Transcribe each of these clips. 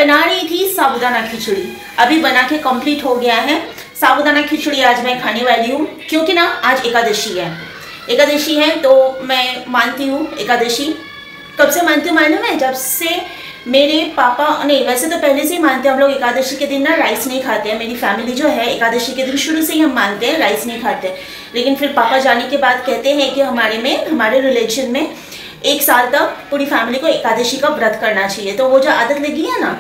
बना रही थी साबूदाना खिचड़ी, अभी बना के कंप्लीट हो गया है। साबूदाना खिचड़ी आज मैं खाने वाली हूँ क्योंकि ना आज एकादशी है। एकादशी है तो मैं मानती हूँ एकादशी। कब से मानती हूँ मालूम है? जब से मेरे पापा, नहीं वैसे तो पहले से ही मानते हैं हम लोग एकादशी के दिन ना राइस नहीं खाते हैं। मेरी फैमिली जो है एकादशी के दिन शुरू से ही हम मानते हैं राइस नहीं खाते। लेकिन फिर पापा जाने के बाद कहते हैं कि हमारे रिलीजन में 1 साल तक पूरी फैमिली को एकादशी का व्रत करना चाहिए। तो वो जो आदत लगी है ना,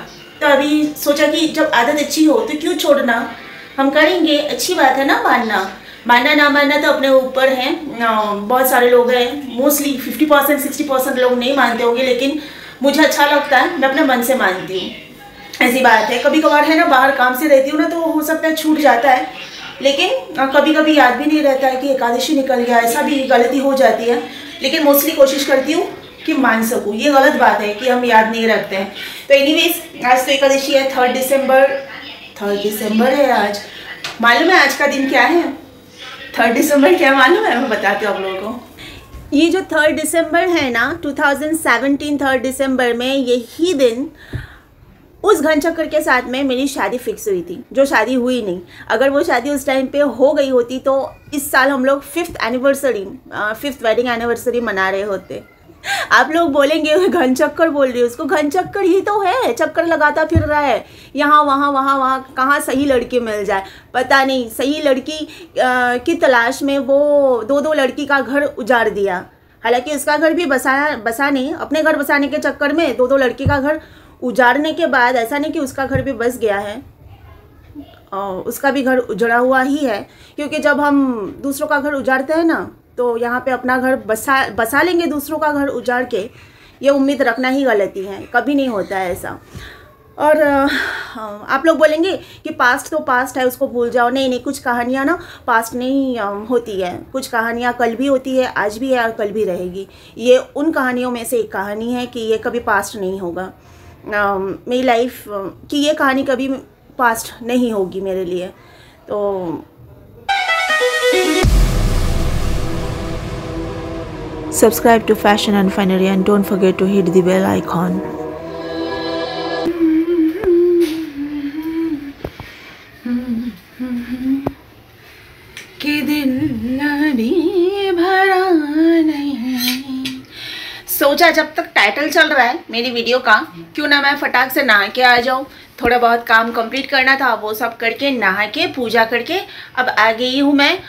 तो अभी सोचा कि जब आदत अच्छी हो तो क्यों छोड़ना, हम करेंगे। अच्छी बात है ना मानना ना मानना तो अपने ऊपर है। बहुत सारे लोग हैं, मोस्टली 50% 60% लोग नहीं मानते होंगे, लेकिन मुझे अच्छा लगता है, मैं अपने मन से मानती हूँ। ऐसी बात है। कभी कभार है ना, बाहर काम से रहती हूँ ना, तो हो सकता है छूट जाता है, लेकिन कभी कभी याद भी नहीं रहता है कि एकादशी निकल गया, ऐसा भी गलती हो जाती है। लेकिन मोस्टली कोशिश करती हूँ कि मान सकूँ। ये गलत बात है कि हम याद नहीं रखते हैं। तो एनीवेज आज तो एकादशी है, 3 दिसंबर है आज। मालूम है आज का दिन क्या है? 3 दिसंबर क्या मालूम है? मैं बताती हूँ आप लोगों को। ये जो 3 दिसंबर है ना, 2017 3 दिसंबर में यही दिन उस घनचक्कर के साथ में मेरी शादी फिक्स हुई थी, जो शादी हुई नहीं। अगर वो शादी उस टाइम पे हो गई होती तो इस साल हम लोग 5th वेडिंग एनिवर्सरी मना रहे होते। आप लोग बोलेंगे घनचक्कर बोल रही है, उसको घनचक्कर ही तो है, चक्कर लगाता फिर रहा है यहाँ वहाँ, कहाँ सही लड़की मिल जाए पता नहीं। सही लड़की की तलाश में वो 2 लड़की का घर उजाड़ दिया। हालांकि उसका घर भी बसा नहीं, अपने घर बसाने के चक्कर में 2 लड़की का घर उजाड़ने के बाद ऐसा नहीं कि उसका घर भी बस गया है, उसका भी घर उजड़ा हुआ ही है। क्योंकि जब हम दूसरों का घर उजाड़ते हैं ना, तो यहाँ पे अपना घर बसा लेंगे दूसरों का घर उजाड़ के, ये उम्मीद रखना ही गलती है, कभी नहीं होता है ऐसा। और आप लोग बोलेंगे कि पास्ट तो पास्ट है, उसको भूल जाओ। नहीं, कुछ कहानियाँ ना पास्ट नहीं होती है। कुछ कहानियाँ कल भी होती है, आज भी है और कल भी रहेगी। ये उन कहानियों में से एक कहानी है कि ये कभी पास्ट नहीं होगा। मेरी लाइफ की ये कहानी कभी पास्ट नहीं होगी मेरे लिए। तो Subscribe to Fashion and Finery and don't forget to hit the bell icon. कि दिल अभी भरा नहीं। सोचा जब तक टाइटल चल रहा है मेरी वीडियो का, क्यों ना मैं फटाक से नहा के आ जाऊँ। थोड़ा बहुत काम कंप्लीट करना था, वो सब करके नहा के पूजा करके अब आ गई हूँ मैं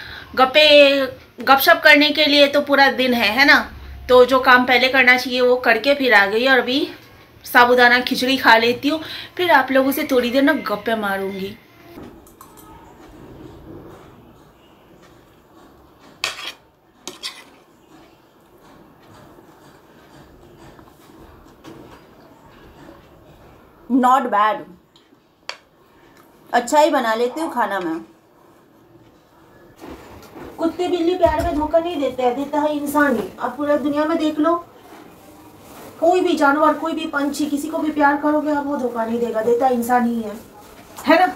गपशप करने के लिए। तो पूरा दिन है ना, तो जो काम पहले करना चाहिए वो करके फिर आ गई। और अभी साबूदाना खिचड़ी खा लेती हूँ, फिर आप लोगों से थोड़ी देर ना गप्पे मारूंगी। नॉट बैड, अच्छा ही बना लेती हूँ खाना मैं। कुत्ते बिल्ली प्यार में धोखा नहीं देते हैं, देता है इंसान ही। अब पूरा दुनिया में देख लो, कोई भी जानवर, कोई भी पंछी, किसी को भी प्यार करोगे अब वो धोखा नहीं देगा, देता इंसान ही है ना।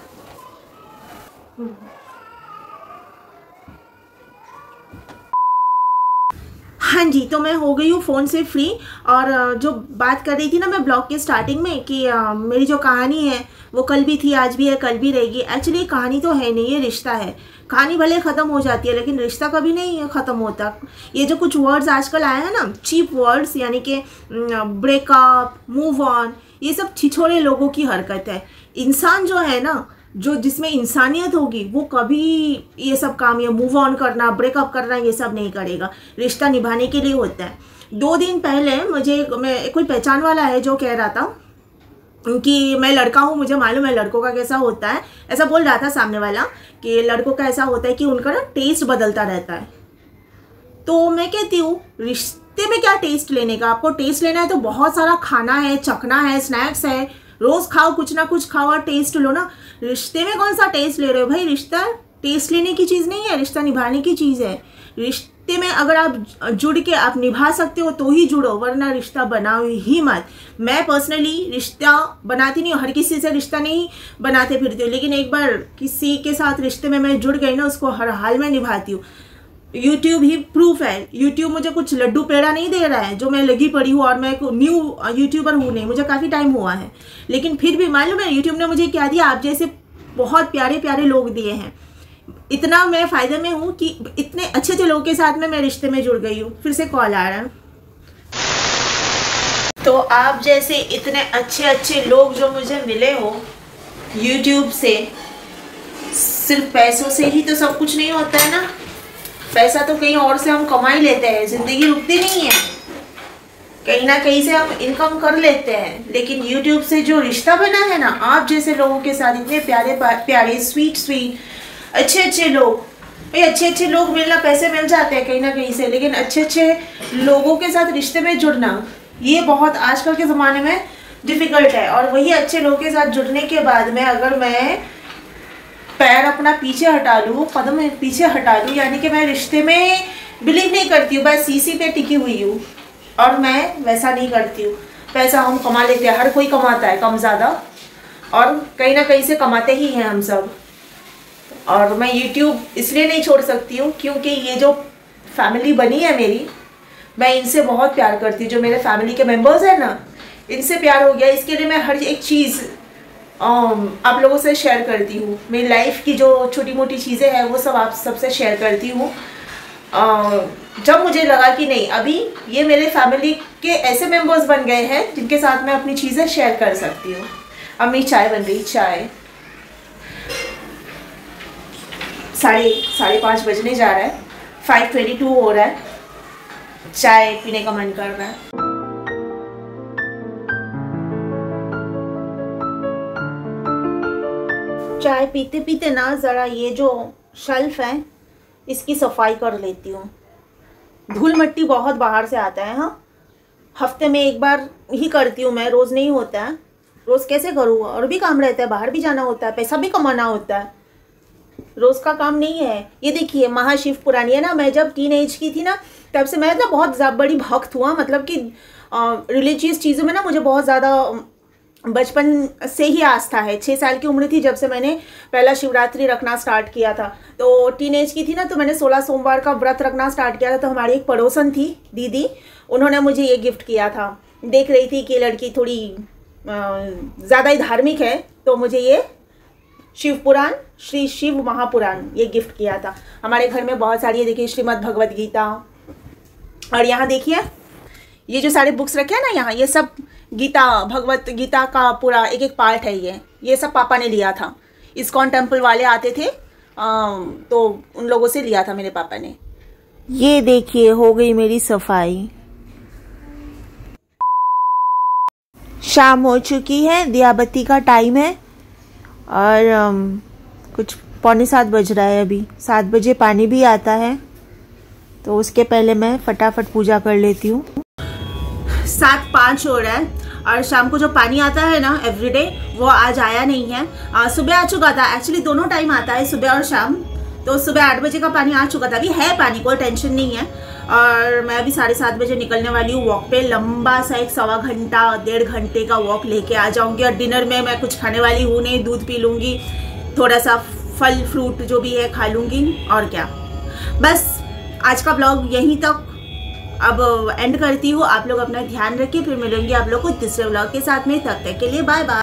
हाँ जी, तो मैं हो गई हूँ फ़ोन से फ्री। और जो बात कर रही थी ना मैं ब्लॉग के स्टार्टिंग में कि मेरी जो कहानी है वो कल भी थी, आज भी है, कल भी रहेगी। एक्चुअली कहानी तो है नहीं, ये रिश्ता है। कहानी भले ख़त्म हो जाती है लेकिन रिश्ता कभी नहीं ख़त्म होता। ये जो कुछ वर्ड्स आजकल आए हैं ना, चीप वर्ड्स, यानी कि ब्रेकअप, मूव ऑन, ये सब छिछोरे लोगों की हरकत है। इंसान जो है ना, जो जिसमें इंसानियत होगी वो कभी ये सब काम, ये मूव ऑन करना, ब्रेकअप करना, ये सब नहीं करेगा। रिश्ता निभाने के लिए होता है। 2 दिन पहले कोई पहचान वाला है जो कह रहा था कि मैं लड़का हूँ, मुझे मालूम है लड़कों का कैसा होता है। ऐसा बोल रहा था सामने वाला कि लड़कों का ऐसा होता है कि उनका ना टेस्ट बदलता रहता है। तो मैं कहती हूँ रिश्ते में क्या टेस्ट लेने का? आपको टेस्ट लेना है तो बहुत सारा खाना है, चखना है, स्नैक्स है, रोज़ खाओ, कुछ ना कुछ खाओ और टेस्ट लो ना। रिश्ते में कौन सा टेस्ट ले रहे हो भाई? रिश्ता टेस्ट लेने की चीज़ नहीं है, रिश्ता निभाने की चीज़ है। रिश्ते में अगर आप जुड़ के आप निभा सकते हो तो ही जुड़ो, वरना रिश्ता बनाओ ही मत। मैं पर्सनली रिश्ता बनाती नहीं हूँ, हर किसी से रिश्ता नहीं बनाते फिरती हूँ, लेकिन एक बार किसी के साथ रिश्ते में मैं जुड़ गई ना, उसको हर हाल में निभाती हूँ। यूट्यूब ही प्रूफ है। यूट्यूब मुझे कुछ लड्डू पेड़ा नहीं दे रहा है जो मैं लगी पड़ी हूँ, और मैं न्यू यूट्यूबर हूँ नहीं, मुझे काफ़ी टाइम हुआ है, लेकिन फिर भी मालूम है यूट्यूब ने मुझे क्या दिया, आप जैसे बहुत प्यारे प्यारे लोग दिए हैं। इतना मैं फ़ायदे में हूँ कि इतने अच्छे अच्छे लोगों के साथ में मैं रिश्ते में जुड़ गई हूँ। फिर से कॉल आ रहा है। तो आप जैसे इतने अच्छे अच्छे लोग जो मुझे मिले हो यूट्यूब से, सिर्फ पैसों से ही तो सब कुछ नहीं होता है ना। पैसा तो कहीं और से हम कमा ही लेते हैं, ज़िंदगी रुकती नहीं है, कहीं ना कहीं से हम इनकम कर लेते हैं। लेकिन यूट्यूब से जो रिश्ता बना है ना आप जैसे लोगों के साथ, इतने प्यारे प्यारे स्वीट स्वीट अच्छे अच्छे लोग, भाई अच्छे अच्छे लोग मिलना, पैसे मिल जाते हैं कहीं ना कहीं से, लेकिन अच्छे अच्छे लोगों के साथ रिश्ते में जुड़ना ये बहुत आजकल के ज़माने में डिफ़िकल्ट है। और वही अच्छे लोगों के साथ जुड़ने के बाद में अगर मैं पैर अपना पीछे हटा लूँ, कदम पीछे हटा लूँ, यानी कि मैं रिश्ते में बिलीव नहीं करती हूँ, बस सीसी पे टिकी हुई हूँ। और मैं वैसा नहीं करती हूँ। पैसा हम कमा लेते हैं, हर कोई कमाता है कम ज़्यादा, और कहीं ना कहीं से कमाते ही हैं हम सब। और मैं यूट्यूब इसलिए नहीं छोड़ सकती हूँ क्योंकि ये जो फैमिली बनी है मेरी, मैं इनसे बहुत प्यार करती हूँ। जो मेरे फैमिली के मेंबर्स हैं ना, इनसे प्यार हो गया, इसके लिए मैं हर एक चीज़ आप लोगों से शेयर करती हूँ। मेरी लाइफ की जो छोटी मोटी चीज़ें हैं वो सब आप सबसे शेयर करती हूँ। जब मुझे लगा कि नहीं, अभी ये मेरे फैमिली के ऐसे मेंबर्स बन गए हैं जिनके साथ मैं अपनी चीज़ें शेयर कर सकती हूँ। अम्मी चाय बन रही, चाय 5:30 बजने जा रहा है, 5:22 हो रहा है, चाय पीने का मन कर रहा है। चाय पीते पीते ना ज़रा ये जो शेल्फ है इसकी सफाई कर लेती हूँ। धूल मिट्टी बहुत बाहर से आता है। हाँ, हफ्ते में एक बार ही करती हूँ मैं, रोज़ नहीं होता है। रोज़ कैसे करूँ, और भी काम रहता है, बाहर भी जाना होता है, पैसा भी कमाना होता है, रोज़ का काम नहीं है। ये देखिए महाशिव पुराण, है ना, मैं जब टीनेज की थी ना तब से मैं ना बहुत बड़ी भक्त हुआ, मतलब कि रिलीजियस चीज़ों में ना मुझे बहुत ज़्यादा बचपन से ही आस्था है। 6 साल की उम्र थी जब से मैंने पहला शिवरात्रि रखना स्टार्ट किया था। तो टीनेज की थी ना, तो मैंने 16 सोमवार का व्रत रखना स्टार्ट किया था। तो हमारी एक पड़ोसन थी दीदी, उन्होंने मुझे ये गिफ्ट किया था। देख रही थी कि लड़की थोड़ी ज़्यादा ही धार्मिक है, तो मुझे ये शिव पुराण, श्री शिव महापुराण ये गिफ्ट किया था। हमारे घर में बहुत सारी, ये देखिए श्रीमद् भगवद गीता, और यहाँ देखिए ये जो सारे बुक्स रखे हैं ना यहाँ, ये सब गीता, भगवत गीता का पूरा एक एक पार्ट है। ये सब पापा ने लिया था। इस्कॉन टेम्पल वाले आते थे तो उन लोगों से लिया था मेरे पापा ने। ये देखिए हो गई मेरी सफाई। शाम हो चुकी है, दिया बत्ती का टाइम है, और कुछ 6:45 बज रहा है। अभी 7 बजे पानी भी आता है, तो उसके पहले मैं फटाफट पूजा कर लेती हूँ। 7:05 हो रहा है, और शाम को जो पानी आता है ना एवरीडे, वो आज आया नहीं है। सुबह आ चुका था, एक्चुअली दोनों टाइम आता है, सुबह और शाम। तो सुबह 8 बजे का पानी आ चुका था, अभी है पानी, कोई टेंशन नहीं है। और मैं अभी 7:30 बजे निकलने वाली हूँ वॉक पे। लंबा सा एक 1.25 घंटा 1.5 घंटे का वॉक लेके आ जाऊँगी। और डिनर में मैं कुछ खाने वाली हूँ नहीं, दूध पी लूँगी, थोड़ा सा फल फ्रूट जो भी है खा लूँगी, और क्या। बस आज का ब्लॉग यहीं तक अब एंड करती हूँ। आप लोग अपना ध्यान रखिए, फिर मिलूंगी आप लोग को तीसरे ब्लॉग के साथ में। तब तक के लिए बाय बाय।